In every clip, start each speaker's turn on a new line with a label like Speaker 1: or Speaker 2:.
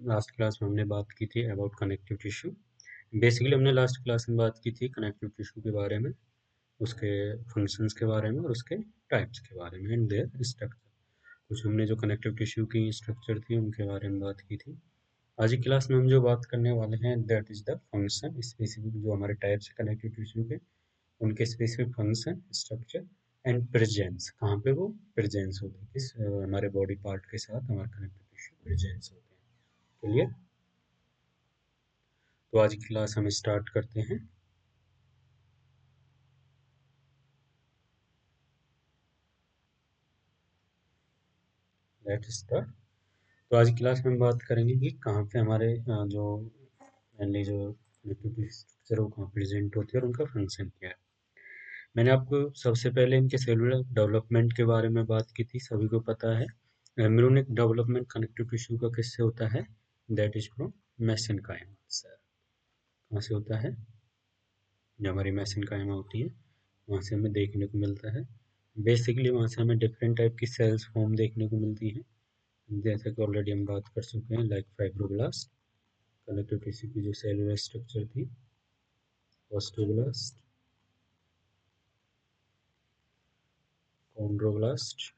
Speaker 1: Last class में हमने बात की थी अबाउट कनेक्टिव टिश्यू। बेसिकली हमने लास्ट क्लास में बात की थी कनेक्टिव टिश्यू के बारे में, उसके फंक्शंस के बारे में और उसके टाइप्स के बारे में एंड देयर स्ट्रक्चर। कुछ हमने जो कनेक्टिव टिश्यू की स्ट्रक्चर थी उनके बारे में बात की थी। आज की क्लास में हम जो बात करने वाले हैं that is the function specific, जो हमारे टाइप्स है कनेक्टिव टिश्यू के, उनके specific function, structure and presence, कहाँ पे वो प्रेजेंस होते हैं, किस हमारे बॉडी पार्ट के साथ हमारे कनेक्टिव टिश्यू प्रेजेंस होते हैं। क्लियर? तो आज की क्लास हम स्टार्ट करते हैं। Let's start. तो आज की क्लास में हम बात करेंगे कि कहाँ पे हमारे जो मेनली जो कनेक्टिव स्ट्रक्चर है वो कहाँ प्रेजेंट होती है और उनका फंक्शन क्या है। मैंने आपको सबसे पहले इनके सेलुलर डेवलपमेंट के बारे में बात की थी, सभी को पता है। एम्ब्रियोनिक डेवलपमेंट कनेक्टिव टिश्यू का किससे होता है? That is from mesenchyma cell. कहाँ से होता है? जो हमारी मेसेनकाइमा होती है वहाँ से हमें देखने को मिलता है। बेसिकली वहाँ से हमें डिफरेंट टाइप की सेल्स फॉर्म देखने को मिलती हैं, जैसे कि ऑलरेडी हम बात कर चुके हैं, लाइक फाइब्रोब्लास्ट, कनेक्टिव टिश्यू की जो सेलुलर स्ट्रक्चर थी, ऑस्टियोब्लास्ट, कॉन्ड्रोब्लास्ट,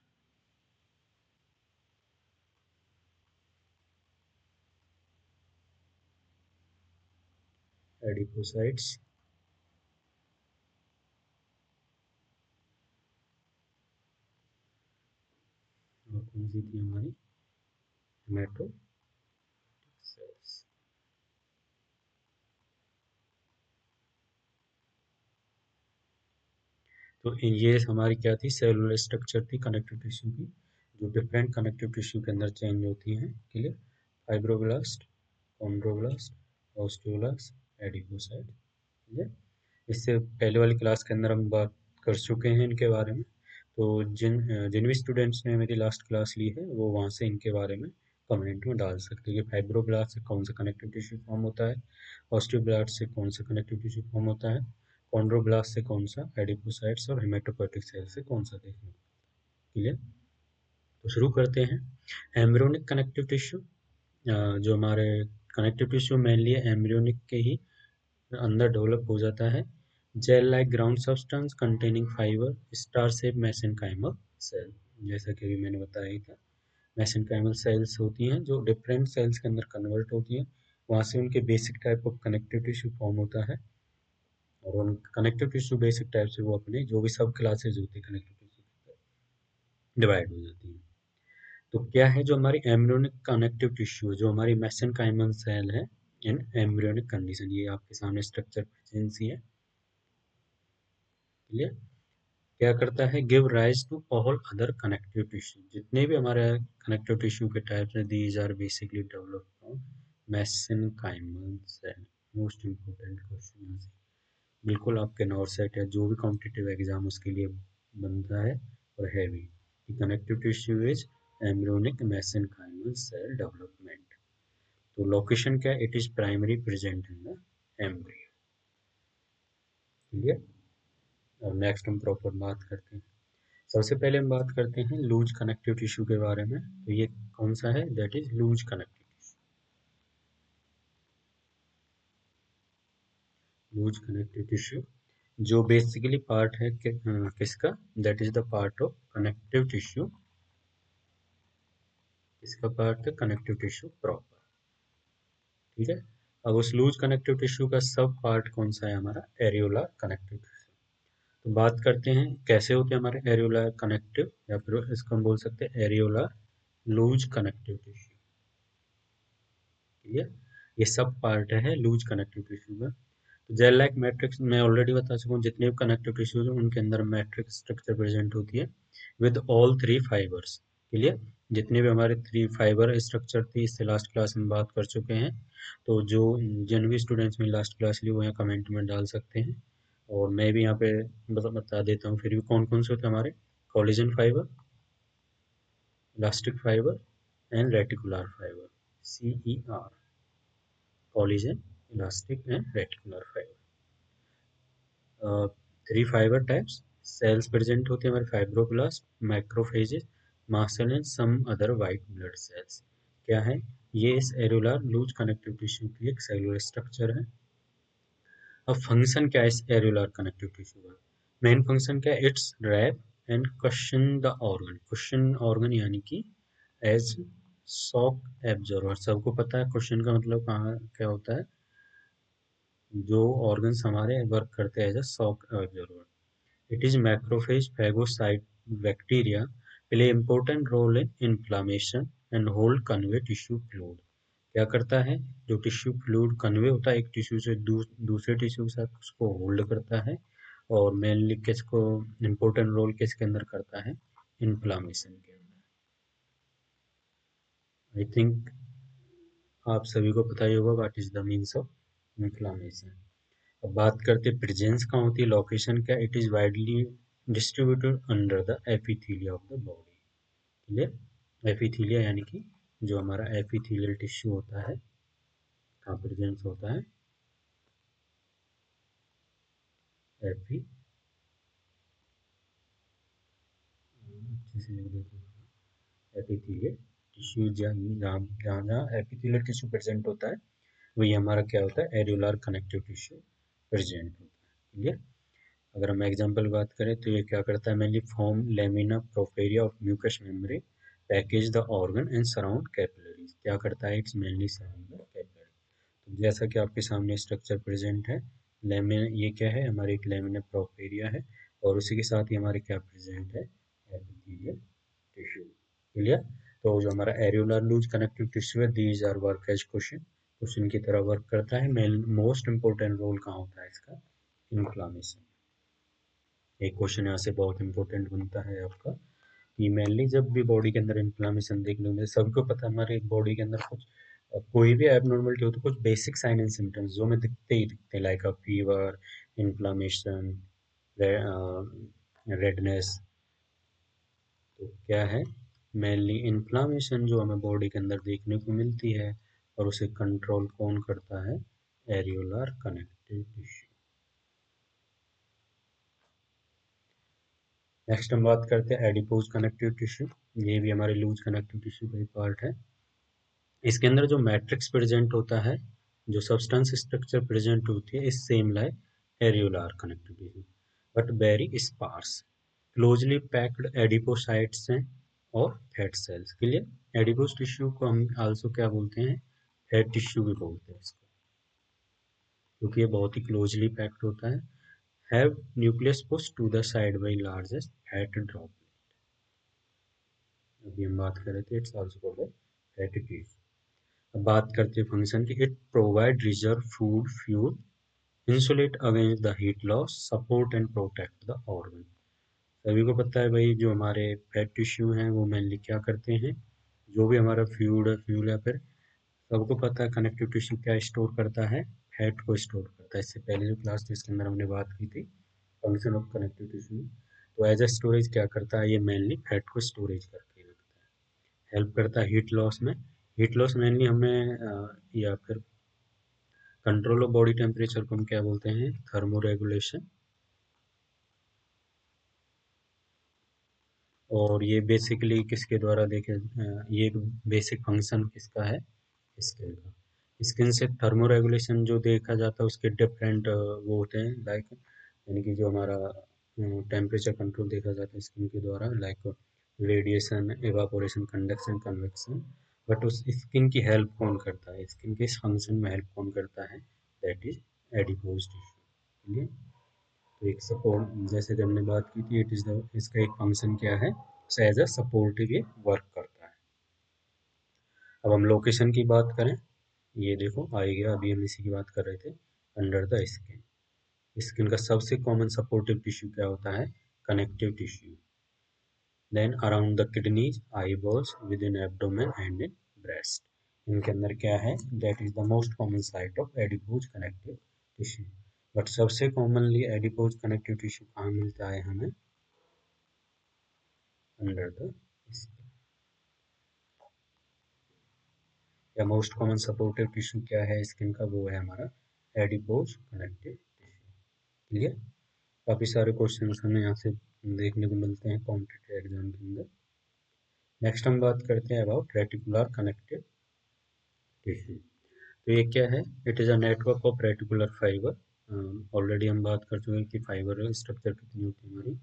Speaker 1: एडिपोसाइट्स, और कौन सी थी हमारी हेमेटोसेल्स। तो ये हमारी क्या थी? सेलुलर स्ट्रक्चर थी कनेक्टिव टिश्यू की, जो डिफरेंट कनेक्टिव टिश्यू के अंदर चेंज होती हैं। Clear? Fibroblast, chondroblast, osteoblast, adipocyte. Clear? इससे पहले वाली क्लास के अंदर हम बात कर चुके हैं इनके बारे में। तो जिन भी स्टूडेंट्स ने मेरी लास्ट क्लास ली है वो वहाँ से इनके बारे में कमेंट में डाल सकते हैं कि फाइब्रोब्लास्ट से कौन सा कनेक्टिव टिश्यू फॉर्म होता है, ऑस्टियोब्लास्ट से कौन सा कनेक्टिव टिश्यू फॉर्म होता है, कॉन्ड्रोब्लास्ट से कौन सा, एडिपोसाइट्स और हेमेटोपोइटिक सेल से कौन सा देखने को। क्लियर? तो शुरू करते हैं। एम्ब्रियोनिक कनेक्टिव टिश्यू, जो हमारे कनेक्टिव टिश्यू मेनली एम्ब्रियोनिक के ही अंदर डेवलप हो जाता है। Gel like ground substance containing fibre star shape mesenchymal cell, जैसा कि अभी मैंने बताया ही था। मेसेनकाइमल सेल्स होती हैं जो डिफरेंट सेल्स के अंदर कन्वर्ट होती हैं, वहाँ से उनके basic type of connective tissue form होता है और उन कनेक्टिव टिश्यू बेसिक टाइप से वो अपने जो भी सब क्लासेज होती है कनेक्टिव टिश्यू डिवाइड हो जाती है। तो क्या है जो हमारी एम्ब्रियोनिक कनेक्टिव टिश्यू, जो हमारी मेसेनकाइमल सेल है इन एम्ब्रियोनिक कंडीशन, ये आपके सामने स्ट्रक्चर प्रेजेंसी है। क्लियर? क्या करता है? Give rise to all other connective tissue, जितने भी हमारे कनेक्टिव टिश्यू के टाइप्स हैं, these are basically developed from mesenchymal cell. Most important question यहाँ से बिल्कुल आपके नॉर सेट या जो भी कॉम्पिटिटिव एग्जाम उसके लिए बनता है और है भी, कि connective tissue is embryonic mesenchymal cell development. तो लोकेशन क्या है? It is primary present in the embryo. Clear? और नेक्स्ट हम प्रॉपर बात करते हैं। सबसे पहले हम बात करते हैं लूज कनेक्टिव टिश्यू के बारे में। तो ये कौन सा है? That is loose connective tissue. Loose connective tissue जो बेसिकली पार्ट है किसका? That is the part of connective tissue. इसका पार्ट है कनेक्टिव टिश्यू प्रॉपर। ठीक है? अब उस लूज कनेक्टिव टिश्यू का सब पार्ट कौन सा है? हमारा एरियोला कनेक्टिव टिश्यू। तो बात करते हैं कैसे होते हैं हमारे एरियोला कनेक्टिव, या फिर इसको हम बोल सकते हैं areolar loose connective tissue. Clear? ये सब पार्ट है लूज कनेक्टिव टिश्यू का। तो जेल लाइक मैट्रिक्स मैं ऑलरेडी बता चुका हूँ, जितने भी कनेक्टिव टिश्यूज हैं उनके अंदर मैट्रिक्स स्ट्रक्चर प्रेजेंट होती है with all three fibres. Clear? जितने भी हमारे थ्री फाइबर स्ट्रक्चर थी, इससे लास्ट क्लास में बात कर चुके हैं। तो जो जिन भी स्टूडेंट्स में लास्ट क्लास ली वो यहाँ कमेंट में डाल सकते हैं, और मैं भी यहाँ पे बता देता हूँ फिर भी कौन कौन से होते हैं हमारे। Collagen fibre, elastic fibre and reticular fibre, CER, collagen, elastic and reticular fibre. Three fibre types cells present होते हैं हमारे, fibroblast, macrophages, mast cell and some other white blood cells. क्या है? ये इस एरुलर लूज कनेक्टिव टिश्यू की एक cellular structure है। अब फंक्शन क्या है इस एरुलर कनेक्टिव टिश्यू का? मेन फंक्शन क्या है? It's wrap and question the organ. Question organ यानी कि एज शॉक एब्जॉर्बर। सबको पता है क्वेश्चन का मतलब कहाँ क्या होता है? जो ऑर्गन्स हमारे वर्क करते हैं as a shock absorber. It is macrophage phagocyte bacteria play important role in inflammation and hold convey tissue fluid. क्या करता है? जो टिश्यू फ्लूइड कन्वे होता है एक टिश्यू से दूसरे टिश्यू के साथ, उसको होल्ड करता है। और मेनली किसको इम्पोर्टेंट रोल किसके अंदर करता है? इन्फ्लामेशन के अंदर। आई थिंक आप सभी को पता ही होगा what is the means of inflammation. अब बात करते हैं प्रेजेंस कहाँ होती है, लोकेशन क्या? It is widely distributed under the epithelia of the body. Clear? Epithelia यानी कि जो हमारा एपिथेलियल टिश्यू होता है, कहाँ प्रेजेंस होता है? एपी अच्छे से लिख देते हैं। एपिथेलियल टिश्यू जहाँ जहाँ जहाँ एपिथेलियल टिश्यू प्रेजेंट होता है वही हमारा क्या होता है? एरुलर कनेक्टिव टिश्यू प्रेजेंट होता है। क्लियर? अगर हम एग्जांपल बात करें तो ये क्या करता है? Mainly form lamina propria of mucous membrane package the organ and surround capillaries. क्या करता है? It's mainly surround the capillary. तो जैसा कि आपके सामने स्ट्रक्चर प्रेजेंट है, लेमिन ये क्या है? हमारे एक लेमिना प्रोपेरिया है और उसी के साथ ही हमारे क्या प्रेजेंट है? Epithelial tissue. क्लियर? तो जो हमारा एरियोलर लूज कनेक्टिव टिश्यू है, these are work as question, question की तरह वर्क करता है। मेन मोस्ट इंपॉर्टेंट रोल कहाँ होता है इसका? इन्फ्लामेशन। एक क्वेश्चन यहाँ से बहुत इंपॉर्टेंट बनता है आपका कि मेनली जब भी बॉडी के अंदर इन्फ्लामेशन देखने को मिले, सबको पता है हमारे बॉडी के अंदर कुछ कोई भी एबनॉर्मलिटी हो तो कुछ बेसिक साइन एंड सिम्टम्स जो हमें दिखते ही दिखते हैं, like a fever, inflammation, redness. तो क्या है? मेनली इन्फ्लामेशन जो हमें बॉडी के अंदर देखने को मिलती है और उसे कंट्रोल कौन करता है? Areolar connective tissue. नेक्स्ट हम बात करते हैं एडिपोज कनेक्टिव टिश्यू। ये भी हमारे लूज कनेक्टिव टिश्यू का एक पार्ट है। इसके अंदर जो मैट्रिक्स प्रेजेंट होता है, जो सब्सटेंस स्ट्रक्चर प्रेजेंट होती है, इस same like areolar connective tissue but very sparse. Closely packed adipocytes हैं और fat cells. Clear? Adipose tissue को हम आल्सो क्या बोलते हैं? फैट टिश्यू भी बोलते हैं इसको, क्योंकि ये बहुत ही क्लोजली पैक्ड होता है। Have nucleus push to the side by largest fat drop. अभी हम बात कर रहे थे it's also called fatty tissue. अब बात करते हैं फंक्शन की। It provide reserve food fuel, insulate against the heat loss, support and protect the organ. सभी को पता है भाई जो हमारे फैट टिश्यू हैं वो मेनली क्या करते हैं? जो भी हमारा फ्यूल या फिर सबको पता है कनेक्टिव टिश्यू क्या स्टोर करता है? फैट को स्टोर करता है। इससे पहले जो क्लास थी इसके अंदर हमने बात की थी फंक्शन ऑफ कनेक्टिव टिश्यू। तो एज अ स्टोरेज क्या करता है? ये मेनली फैट को स्टोरेज करके रखता है। हेल्प करता है हीट लॉस में। हीट लॉस मेनली हमें या फिर कंट्रोल ऑफ बॉडी टेम्परेचर को हम क्या बोलते हैं? Thermo regulation. और ये बेसिकली किसके द्वारा देखे ये एक बेसिक फंक्शन किसका है? स्किन का। स्किन से थर्मो रेगुलेशन जो देखा जाता है उसके डिफरेंट वो होते हैं, लाइक यानी कि जो हमारा टेम्परेचर कंट्रोल देखा जाता है स्किन के द्वारा, like radiation, evaporation, conduction, convection. But उस स्किन की हेल्प कौन करता है? स्किन के इस फंक्शन में हेल्प कौन करता है? That is adipose tissue. तो एक सपोर्ट, जैसे कि हमने बात की थी, इट इज द इसका एक फंक्शन क्या है? एज अ सपोर्टिव ये वर्क करता है। अब हम लोकेशन की बात करें, ये देखो आ ही गया, अभी हम इसी की बात कर रहे थे। Under the skin. स्किन का सबसे कॉमन सपोर्टिव टिश्यू क्या होता है? Connective tissue. Then around the kidneys, eyeballs, within abdomen and in breast. इनके अंदर क्या है? That is the most common site of adipose connective tissue. But सबसे कॉमनली एडिपोज कनेक्टिव टिश्यू कहाँ मिलता है हमें? Under the skin. या मोस्ट कॉमन सपोर्टिव टिश्यू क्या है स्किन का? वो है हमारा एडिपोज कनेक्टिव टिश्यू। क्लियर? काफी सारे क्वेश्चन हमें यहाँ से देखने को मिलते हैं कॉम्पिटिटिव एग्जाम के अंदर। नेक्स्ट हम बात करते हैं अबाउट रेटिकुलर कनेक्टिव टिश्यू। तो ये क्या है? It is a network of reticular fibre. Already हम बात कर चुके हैं कि फाइबर स्ट्रक्चर कितनी होती है हमारी।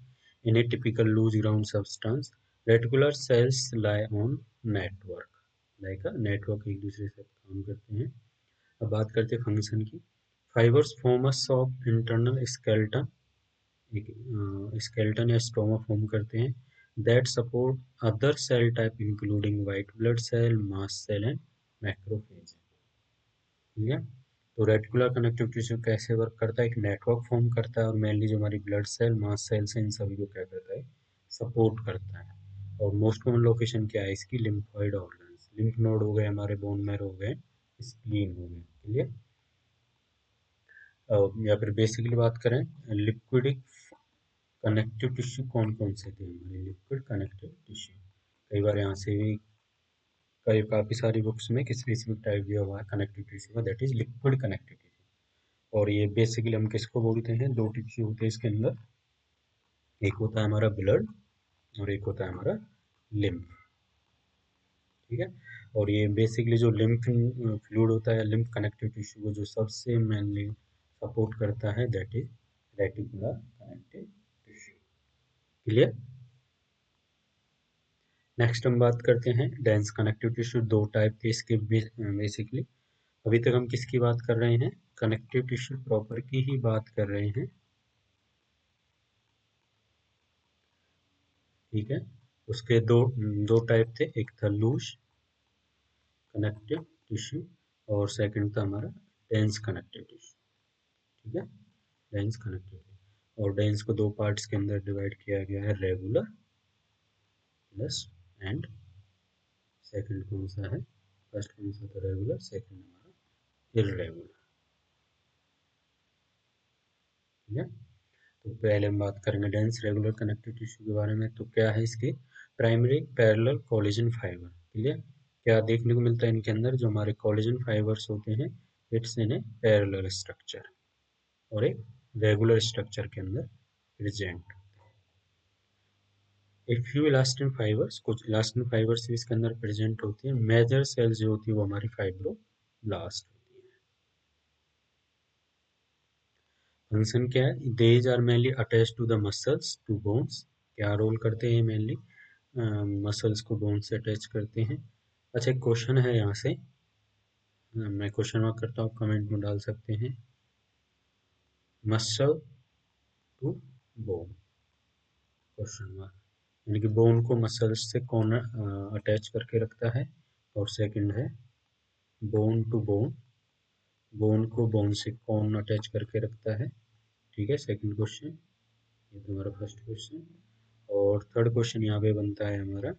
Speaker 1: In a typical loose ground substance reticular cells lie on network, like a network एक दूसरे से काम करते हैं। अब बात करते हैं फंक्शन की। Fibres form a soft internal skeleton, एक स्केलेटन या स्ट्रोमा फॉर्म करते हैं, that support other cell type including white blood cell, mast cell and macrophage. ठीक है। तो रेटिकुलर कनेक्टिव टिश्यू कैसे वर्क करता है? एक नेटवर्क फॉर्म करता है और मेनली जो हमारी ब्लड सेल, मास्ट सेल्स हैं, इन सभी को क्या करता है? सपोर्ट करता है। और मोस्ट कॉमन लोकेशन क्या है इसकी? लिम्फॉइड ऑर्गन्स, लिम्फ नोड हो गए हमारे, बोन मैरो हो गए, स्प्लीन हो गए। क्लियर? या फिर बेसिकली बात करें, लिक्विडिक कनेक्टिव टिश्यू कौन कौन से थे हमारे? लिक्विड कनेक्टिव टिश्यू कई बार यहाँ से भी कई काफ़ी सारी बुक्स में किस स्पेसिफिक टाइप दिया हुआ है कनेक्टिव टिश्यू का, that is liquid connective tissue. और ये बेसिकली हम किसको बोलते हैं? दो टिश्यू होते हैं इसके अंदर, एक होता है हमारा ब्लड और एक होता है हमारा लिम्फ। ठीक है। और ये बेसिकली जो लिम्फ फ्लूइड होता है, लिम्फ कनेक्टिव टिश्यू को जो सबसे मेनली सपोर्ट करता है, that is reticular connective tissue. Clear? Next हम बात करते हैं डेंस कनेक्टिव टिश्यू। दो टाइप के इसके बेसिकली। अभी तक हम किसकी बात कर रहे हैं? कनेक्टिव टिश्यू प्रॉपर की ही बात कर रहे हैं। ठीक है। उसके दो दो टाइप थे, एक था लूज कनेक्टिव टिश्यू और सेकंड था हमारा डेंस कनेक्टिव टिश्यू। ठीक है। डेंस कनेक्टिव टिश्यू, और डेंस को दो पार्ट्स के अंदर डिवाइड किया गया है, रेगुलर प्लस एंड सेकंड कौन सा है? फर्स्ट कौन सा था? रेगुलर। सेकंड हमारा इररेगुलर। ठीक है। तो पहले हम बात करेंगे डेंस रेगुलर कनेक्टिव टिश्यू के बारे में। तो क्या है इसके? Primary parallel collagen fibre. Clear? क्या देखने को मिलता है इनके अंदर? जो हमारे कोलेजन फाइबर्स होते हैं, it's in A parallel structure और एक रेगुलर स्ट्रक्चर के अंदर प्रेजेंट। एक फ्यू इलास्टिन फाइबर्स, कुछ इलास्टिन फाइबर्स भी इसके अंदर प्रेजेंट होती है। मेजर सेल्स जो होती है वो हमारी फाइब्रोब्लास्ट होती है। फंक्शन क्या है? These are mainly attach to the muscles to bones. क्या रोल करते हैं? मेनली मसल्स को बोन से अटैच करते हैं। अच्छा, एक क्वेश्चन है यहाँ से, मैं क्वेश्चन मार्क करता हूँ, कमेंट में डाल सकते हैं। Muscle to bone, question mark. यानी कि बोन को मसल्स से कौन अटैच करके रखता है? और सेकंड है बोन टू बोन, बोन को बोन से कौन अटैच करके रखता है? ठीक है, सेकंड क्वेश्चन। ये तो हमारा फर्स्ट क्वेश्चन। और थर्ड क्वेश्चन यहाँ पे बनता है हमारा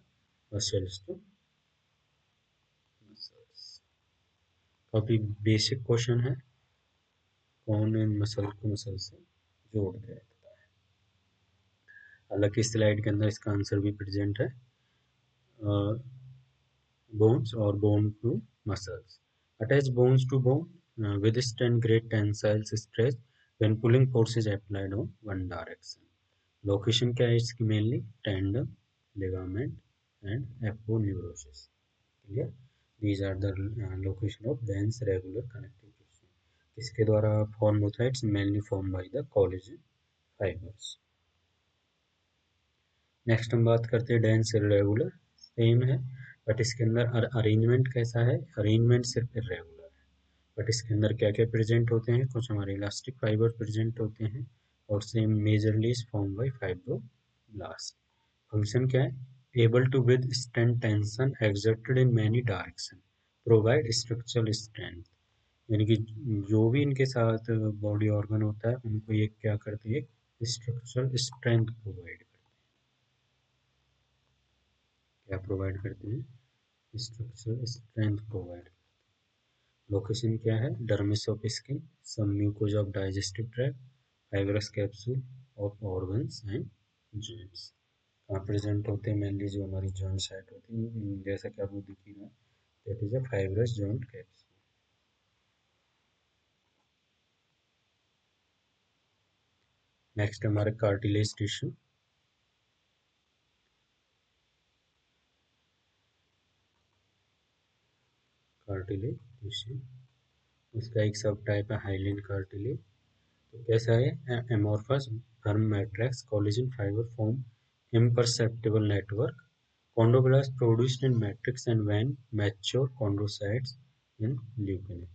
Speaker 1: मसल्स टू मसल्स। काफी बेसिक क्वेश्चन है, कौन इन मसल को मसल से जोड़ के रखता है? हालांकि इस स्लाइड के अंदर इसका आंसर भी प्रेजेंट है, bones or bone to muscles. Attach bones to bone, withstand great tensile stress when pulling force is applied on one direction. Location क्या है इसकी? Mainly tendon, ligament and aponeurosis. Clear? These are the location of dense regular connective tissue. किसके द्वारा form होता है? It's mainly form by the collagen fibres. Next हम बात करते हैं डेंस इरेगुलर। सेम है, बट इसके अंदर अरेंजमेंट कैसा है? अरेंजमेंट सिर्फ इरेगुलर है, बट इसके अंदर क्या क्या प्रेजेंट होते हैं? कुछ हमारे इलास्टिक फाइबर प्रेजेंट होते हैं और same majorly is form by fibroblast. Function क्या है? Able to withstand tension exerted in many direction, provide structural strength. यानी कि जो भी इनके साथ बॉडी ऑर्गन होता है उनको ये क्या करते हैं? स्ट्रक्चरल स्ट्रेंथ प्रोवाइड करते हैं। क्या प्रोवाइड करते हैं? Structural strength provide. लोकेशन क्या है? Dermis of skin, sub mucosa of digestive tract, fibrous capsule of organs and joints. कहाँ प्रेजेंट होते हैं? मेनली जो हमारी जॉइंट साइट होती है, जैसा कि आपको दिख ही रहा है, that is a fibrous joint capsule. Next हमारे कार्टिलेज टिश्यू। कार्टिलेज टिश्यू, उसका एक सब टाइप है हाइलिन कार्टिलेज। तो कैसा है, amorphous firm matrix collagen fibre form imperceptible network. Chondroblast produced in matrix and when mature chondrocytes in leukemia.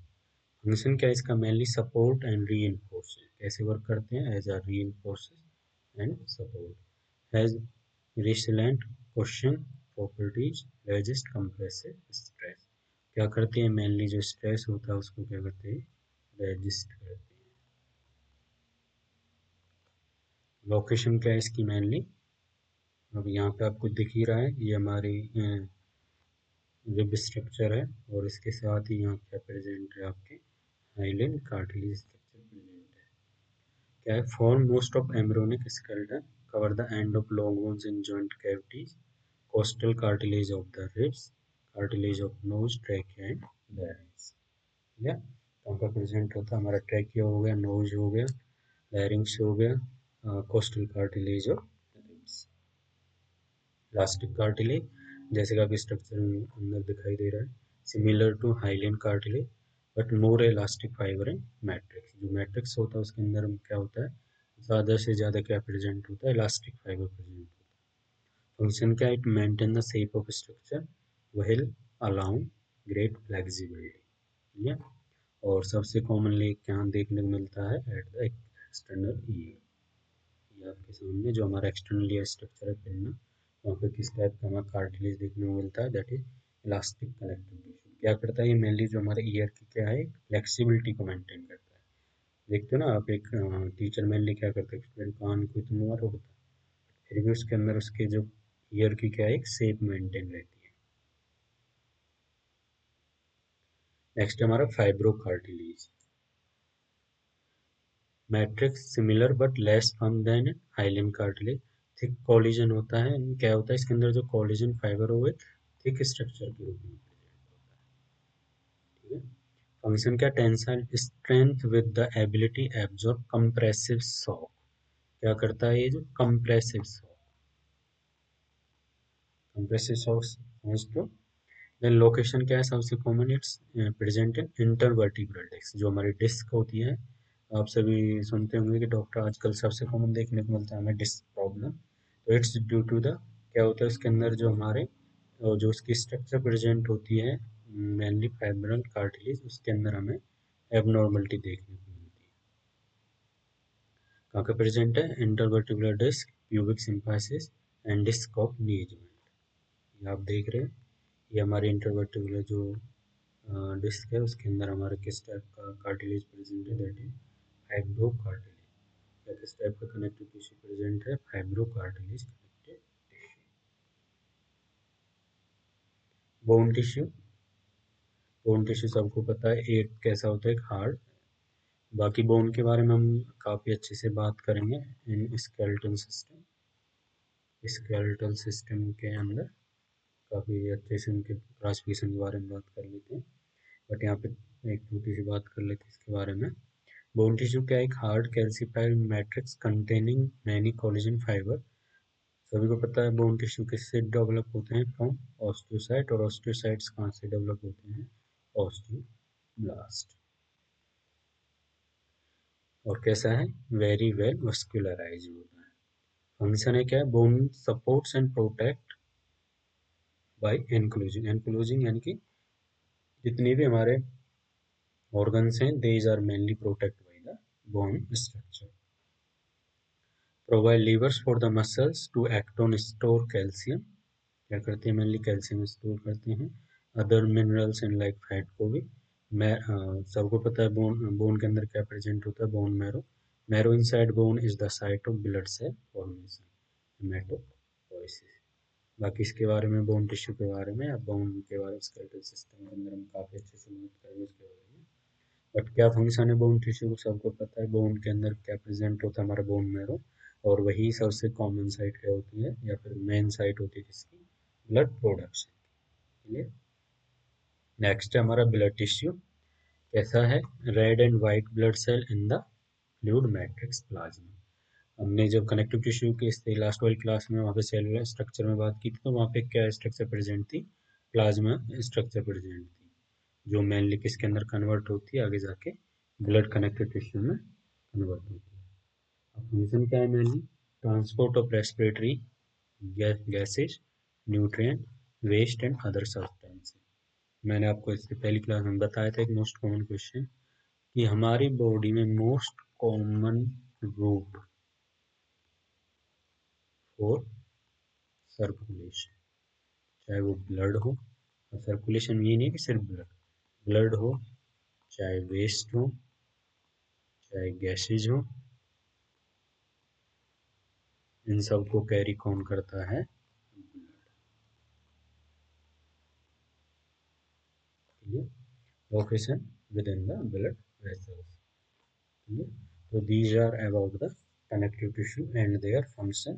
Speaker 1: Function क्या है इसका, mainly support and re enforce. कैसे वर्क करते हैं, एज अ री enforce and support, has resilient question properties, resist compressive stress. क्या करते हैं, मेनली जो स्ट्रेस होता है उसको क्या करते हैं, रेजिस्ट करते हैं। लोकेशन क्या है इसकी मेनली, अब यहाँ पे आपको दिख ही रहा है, ये हमारी वेब स्ट्रक्चर है और इसके साथ ही यहाँ क्या प्रेजेंट है, आपके हाइलिन कार्टिलेज स्ट्रक्चर प्रेजेंट है। क्या है, form most of embryonic skeleton, cover the end of long bones in joint cavities, coastal cartilage of the ribs, cartilage of nose, trachea and larynx. ठीक है, तो उनका प्रेजेंट होता है हमारा ट्रैकिया हो गया, नोज हो गया, लैरिंक्स हो गया, costal cartilage of ribs. Elastic cartilage जैसे कि आपके स्ट्रक्चर अंदर दिखाई दे रहा है, similar to hyaline cartilage but more elastic fibre and matrix. जो मैट्रिक्स होता है उसके अंदर क्या होता है, ज़्यादा से ज़्यादा क्या प्रेजेंट होता है, इलास्टिक फाइबर प्रेजेंट होता है। फंक्शन क्या है, it maintain the shape of structure while allowing great flexibility. ठीक है, और सबसे कॉमनली क्या देखने को मिलता है एट द एक्सटर्नल ईयर। ये आपके सामने जो हमारा एक्सटर्नल ईयर स्ट्रक्चर है पिन्ना, वहाँ पे किस टाइप का हमें कार्टिलेज देखने को मिलता है, that is elastic connective tissue. क्या करता है ये, मेनली जो हमारे ईयर की क्या है, फ्लेक्सिबिलिटी को मेंटेन करता है। देखते हो ना आप, एक टीचर मेनली क्या करते हैं, स्टूडेंट कान को इतना होता है, फिर भी उसके अंदर उसके जो ईयर की क्या है, एक शेप मेंटेन रहती है। नेक्स्ट हमारा fibrocartilage, matrix similar but less firm than hyaline cartilage, thick collagen होता है, क्या होता है इसके अंदर जो कोलिजन फाइबर हो गए थिक स्ट्रक्चर के रूप में प्रेजेंट होता है। ठीक है, फंक्शन क्या, tensile strength with the ability absorb compressive shock. क्या करता है ये जो कंप्रेसिव शॉक, कंप्रेसिव शॉक समझ लो। देन लोकेशन क्या है, सबसे common it's present in intervertebral disc, जो हमारी डिस्क होती है। आप सभी सुनते होंगे कि डॉक्टर आजकल सबसे कॉमन देखने को मिलता है हमें डिस्क प्रॉब्लम, तो इट्स ड्यू टू द, क्या होता है उसके अंदर जो हमारे जो उसकी स्ट्रक्चर प्रेजेंट होती है मेनली फाइब्रल कार्टिलेज, उसके अंदर हमें एबनॉर्मलिटी देखने को मिलती है। कहाँ का प्रेजेंट है, intervertebral disc, pubic symphysis and disc of knee joint. ये आप देख रहे हैं, ये हमारे इंटरवर्टिब्रल जो डिस्क है उसके अंदर हमारा किस टाइप का कार्टिलेज प्रेजेंट है, दैट इज फाइब्रो कार्टिलेज। या किस टाइप का कनेक्टिव टिश्यू प्रेजेंट है, fibro cartilage connective tissue. Bone tissue, bone tissue सबको पता है एक कैसा होता है, एक हार्ड। बाकी बोन के बारे में हम काफ़ी अच्छे से बात करेंगे in skeletal system, skeletal system के अंदर काफ़ी अच्छे से उनके क्लासिफिकेशन के बारे में बात कर लेते हैं। बट यहाँ पे एक छोटी सी बात कर लेते हैं इसके बारे में। बोन टिश्यू क्या, एक hard calcified matrix containing many collagen fibre. सभी को पता है बोन टिश्यू किससे डेवलप होते हैं, फ्रॉम ऑस्टियोसाइट, और ऑस्टियोसाइट्स कहाँ से डेवलप होते हैं, ऑस्टियोब्लास्ट। और कैसा है, वेरी वेल मस्कुलराइज होता है। फंक्शन है क्या, bone supports and protect by enclosing, enclosing यानी कि जितने भी हमारे ऑर्गन्स हैं, these are mainly protect by the bone structure. Provide levers for the muscles to act on store calcium, क्या करते हैं, मेनली कैल्शियम स्टोर करते हैं, other minerals and like fat को भी। सबको पता है बोन के अंदर क्या प्रेजेंट होता है, bone marrow, marrow inside bone is the site of blood cell formation, haematopoiesis. बाकी इसके बारे में, बोन टिश्यू के बारे में या बोन के बारे में, स्केलेटल सिस्टम के अंदर हम काफ़ी अच्छे से बात करेंगे उसके बारे में। बट क्या फंक्शन है बोन टिश्यू को सबको पता है, बोन के अंदर क्या प्रेजेंट होता है, हमारा बोन मैरो, और वही सबसे कॉमन साइट क्या होती है या फिर मेन साइट होती है किसकी, ब्लड प्रोडक्शन। क्लियर। नेक्स्ट है हमारा ब्लड टिश्यू, कैसा है, red and white blood cell in the fluid matrix plasma. हमने जब कनेक्टिव टिश्यू के इस लास्ट वाली क्लास में वहाँ पे सेलुलर स्ट्रक्चर में बात की थी, तो वहाँ पे क्या स्ट्रक्चर प्रेजेंट थी, प्लाज्मा स्ट्रक्चर प्रेजेंट थी। जो मेनली किसके अंदर कन्वर्ट होती है, आगे जाके ब्लड कनेक्टिव टिश्यू में कन्वर्ट होती है। अब फंक्शन क्या है mainly? Transport of respiratory gases, nutrient, waste and other substance. मैंने आपको इससे पहली क्लास में बताया था एक मोस्ट कॉमन क्वेश्चन कि हमारी बॉडी में most common route for circulation, चाहे वो ब्लड हो, और सर्कुलेशन ये नहीं कि सिर्फ ब्लड हो, चाहे वेस्ट हो, चाहे गैसेज हो, इन सब को कैरी कौन करता है? Location with in the blood vessels. तो these are about the connective tissue and their function